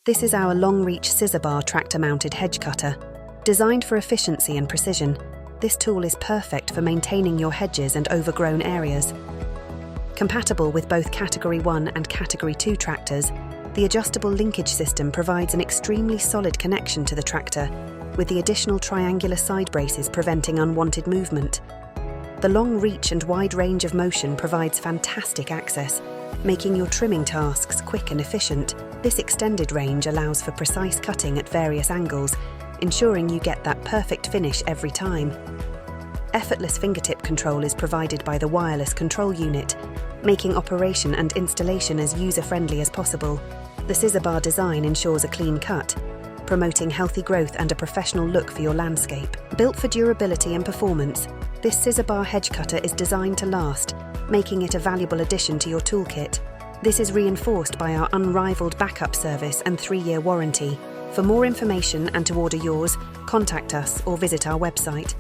This is our long-reach scissor bar tractor-mounted hedge cutter. Designed for efficiency and precision, this tool is perfect for maintaining your hedges and overgrown areas. Compatible with both Category 1 and Category 2 tractors, the adjustable linkage system provides an extremely solid connection to the tractor, with the additional triangular side braces preventing unwanted movement. The long reach and wide range of motion provides fantastic access, making your trimming tasks quick and efficient. This extended range allows for precise cutting at various angles, ensuring you get that perfect finish every time. Effortless fingertip control is provided by the wireless control unit, making operation and installation as user-friendly as possible. The scissor bar design ensures a clean cut, promoting healthy growth and a professional look for your landscape. Built for durability and performance, this scissor bar hedge cutter is designed to last, making it a valuable addition to your toolkit. This is reinforced by our unrivaled backup service and 3-year warranty. For more information and to order yours, contact us or visit our website.